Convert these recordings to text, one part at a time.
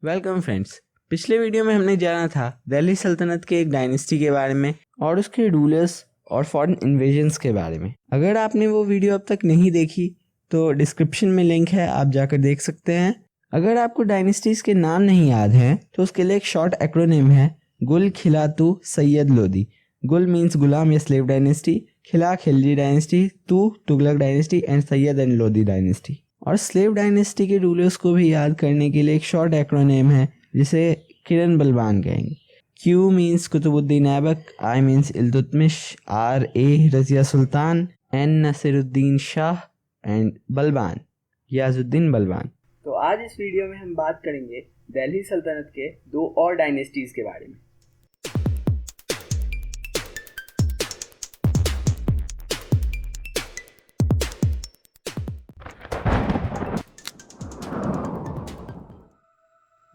Welcome friends. पिछले video में हमने जाना था दिल्ली सल्तनत के एक डायनेस्टी के बारे में और उसके रूलर्स और फॉरेन इन्वेजन्स के बारे में। अगर आपने वो वीडियो अब तक नहीं देखी तो डिस्क्रिप्शन में लिंक है, आप जाकर देख सकते हैं। अगर आपको डायनेस्टीज के नाम नहीं याद हैं तो उसके लिए एक शॉर्ट एक्रोनिम है गुल खिलातू सैयद लोदी। गुल मीन्स गुलाम या स्लेव डायनेस्टी, खिला खिलजी डायनेस्टी, तू Tughlaq dynasty and Syed and Lodi dynasty. और स्लेव डायनेस्टी के रूलर्स को भी याद करने के लिए एक शॉर्ट एक्रोनिम है जिसे किरण बलबान कहेंगे। Q means Qutubuddin Aibak, I means Iltutmish, R A Raziya Sultan, N Nasiruddin Shah and Balban Yajuddin Balban. तो आज इस वीडियो में हम बात करेंगे दिल्ली सल्तनत के दो और डायनेस्टीज के बारे में।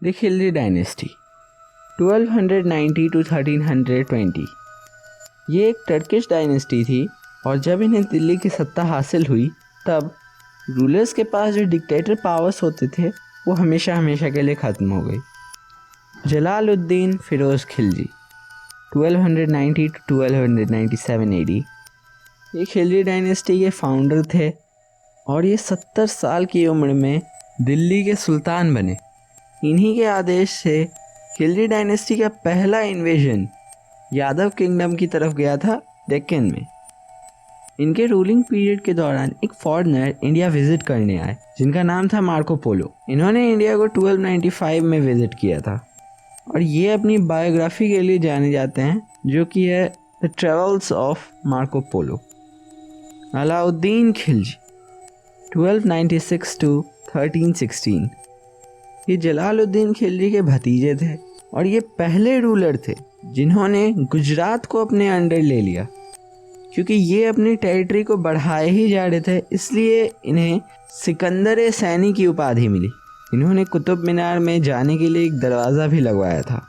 The Khilji dynasty 1290 to 1320। ये एक टर्किश डायनेस्टी थी और जब इन्हें दिल्ली की सत्ता हासिल हुई तब रूलर्स के पास जो डिक्टेटर पावर्स होते थे वो हमेशा हमेशा के लिए ख़त्म हो गई। जलालुद्दीन फिरोज़ खिलजी 1290 to 1297 AD ये खिलजी डायनेस्टी के फाउंडर थे और ये 70 साल की उम्र में दिल्ली के सुल्तान बने। इन्हीं के आदेश से खिलजी डायनेस्टी का पहला इन्वेजन यादव किंगडम की तरफ गया था डेक्कन में। इनके रूलिंग पीरियड के दौरान एक फॉरेनर इंडिया विजिट करने आए जिनका नाम था मार्को पोलो। इन्होंने इंडिया को 1295 में विजिट किया था और ये अपनी बायोग्राफी के लिए जाने जाते हैं जो कि है the travels of Marco Polo. Alauddin Khilji 1296 to 1316 ये जलालुद्दीन खिलजी के भतीजे थे और ये पहले रूलर थे जिन्होंने गुजरात को अपने अंडर ले लिया। क्योंकि ये अपनी टेरिटरी को बढ़ाए ही जा रहे थे इसलिए इन्हें सिकंदर सैनी की उपाधि मिली। इन्होंने कुतुब मीनार में जाने के लिए एक दरवाज़ा भी लगवाया था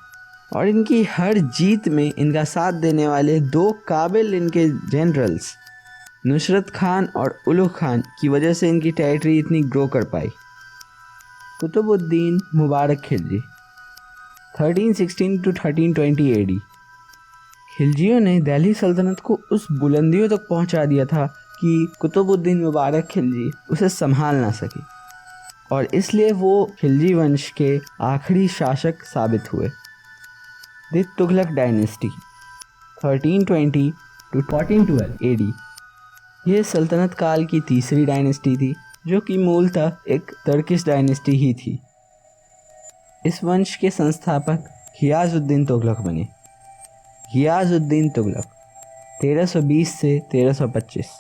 और इनकी हर जीत में इनका साथ देने वाले दो काबिल इनके जनरल्स नुसरत खान और उलुग खान की वजह से इनकी टेरिटरी इतनी ग्रो कर पाई। कुतुबुद्दीन मुबारक खिलजी 1316 to 1320 AD खिलजियों ने दिल्ली सल्तनत को उस बुलंदियों तक पहुंचा दिया था कि कुतुबुद्दीन मुबारक खिलजी उसे संभाल ना सके और इसलिए वो खिलजी वंश के आखिरी शासक साबित हुए। The Tughlaq dynasty 1320 to 1412 AD ये सल्तनत काल की तीसरी डायनेस्टी थी जो कि मूलतः एक टर्किश डायनेस्टी ही थी। इस वंश के संस्थापक घियाजुद्दीन तुगलक बने। घियाजुद्दीन तुगलक 1320 से 1325।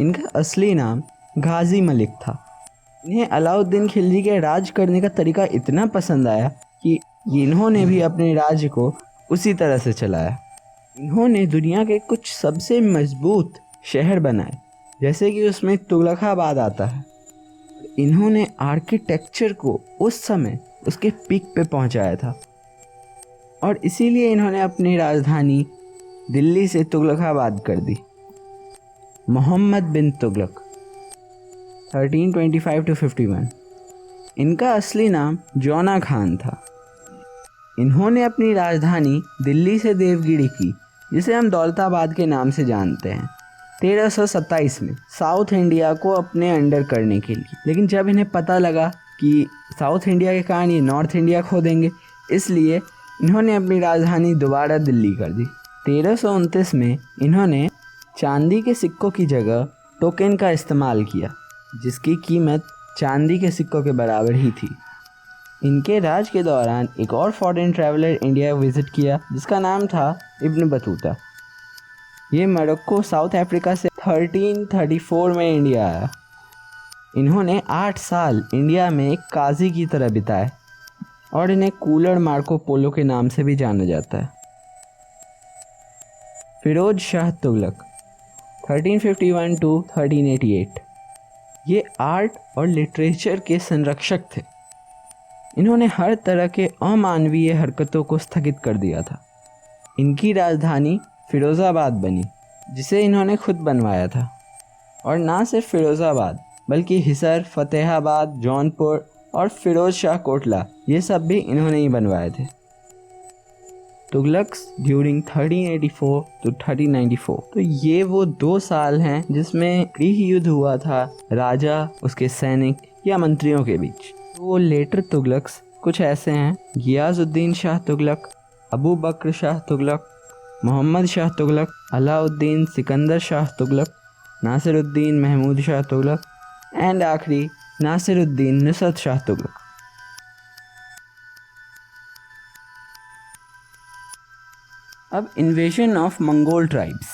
इनका असली नाम गाजी मलिक था। इन्हें अलाउद्दीन खिलजी के राज करने का तरीका इतना पसंद आया कि इन्होंने भी अपने राज्य को उसी तरह से चलाया। इन्होंने दुनिया के कुछ सबसे मजबूत शहर बनाए जैसे कि उसमें तुगलकाबाद आता है। इन्होंने आर्किटेक्चर को उस समय उसके पीक पे पहुंचाया था और इसीलिए इन्होंने अपनी राजधानी दिल्ली से तुगलकाबाद कर दी। मोहम्मद बिन तुगलक 1325 to 51 इनका असली नाम जौना खान था। इन्होंने अपनी राजधानी दिल्ली से देवगिरी की जिसे हम दौलताबाद के नाम से जानते हैं 1327 में साउथ इंडिया को अपने अंडर करने के लिए। लेकिन जब इन्हें पता लगा कि साउथ इंडिया के कारण ये नॉर्थ इंडिया खो देंगे इसलिए इन्होंने अपनी राजधानी दोबारा दिल्ली कर दी। 1329 में इन्होंने चांदी के सिक्कों की जगह टोकन का इस्तेमाल किया जिसकी कीमत चांदी के सिक्कों के बराबर ही थी। इनके राज के दौरान एक और फॉरेन ट्रैवलर इंडिया विजिट किया जिसका नाम था इब्न बतूता। ये मोरक्को साउथ अफ्रीका से 1334 में इंडिया आया। इन्होंने 8 साल इंडिया में एक काजी की तरह बिताए और इन्हें कूलर मार्को पोलो के नाम से भी जाना जाता है। फिरोज शाह तुगलक 1351 to 1388 ये आर्ट और लिटरेचर के संरक्षक थे। इन्होंने हर तरह के अमानवीय हरकतों को स्थगित कर दिया था। इनकी राजधानी फिरोज़ाबाद बनी जिसे इन्होंने खुद बनवाया था और ना सिर्फ फिरोज़ाबाद बल्कि हिसर, फतेहाबाद, जौनपुर और फिरोज शाह कोटला, ये सब भी इन्होंने ही बनवाए थे। तुगलक्स ड्यूरिंग 1384 to 1394, तो ये वो 2 साल हैं जिसमें गृह युद्ध हुआ था राजा, उसके सैनिक या मंत्रियों के बीच। तो वो लेटर तुगलक्स कुछ ऐसे हैं: गियाजुद्दीन शाह तुगलक, अबू बकर शाह तुगलक, मोहम्मद शाह तुगलक, अलाउद्दीन सिकंदर शाह तुगलक, नासिरुद्दीन महमूद शाह तुगलक एंड आखिरी नासिरुद्दीन नुसरत शाह तुगलक। अब इन्वेजन ऑफ मंगोल ट्राइब्स।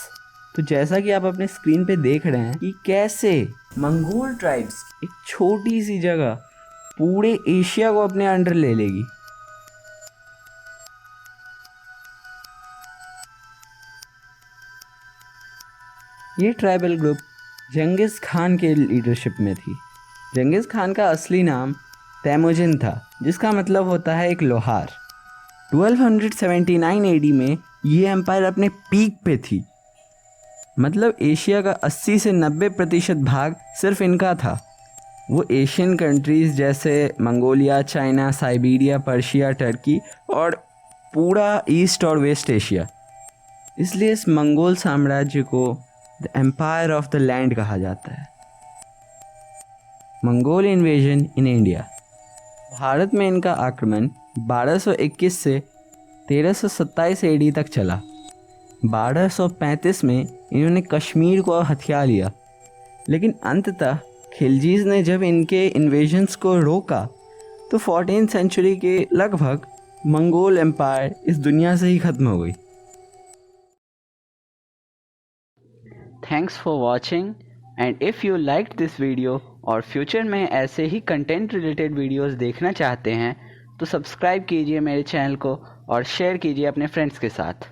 तो जैसा कि आप अपने स्क्रीन पे देख रहे हैं कि कैसे मंगोल ट्राइब्स एक छोटी सी जगह पूरे एशिया को अपने अंडर ले लेगी। ये ट्राइबल ग्रुप जंगिस खान के लीडरशिप में थी। जंगिस खान का असली नाम तैमुजिन था, जिसका मतलब होता है एक लोहार। 1279 एडी में ये एम्पायर अपने पीक पे थी, मतलब एशिया का 80 से 90% भाग सिर्फ इनका था। वो एशियन कंट्रीज़ जैसे Mongolia, China, Siberia, Persia, Turkey और पूरा ईस्ट और वेस्ट एशिया, इसलिए इस मंगोल साम्राज्य को the empire of the land कहा जाता है। Mongol invasion in India. Bharat में इनका आक्रमण 1221 से 1327 एडी तक चला। 1235 में इन्होंने कश्मीर को हथिया लिया, लेकिन अंततः खिलजीज ने जब इनके इन्वेजन्स को रोका तो 14th सेंचुरी के लगभग मंगोल एम्पायर इस दुनिया से ही ख़त्म हो गई। Thanks for watching, and if you liked this video और फ्यूचर में ऐसे ही कंटेंट रिलेटेड वीडियोस देखना चाहते हैं तो सब्सक्राइब कीजिए मेरे चैनल को और शेयर कीजिए अपने फ्रेंड्स के साथ।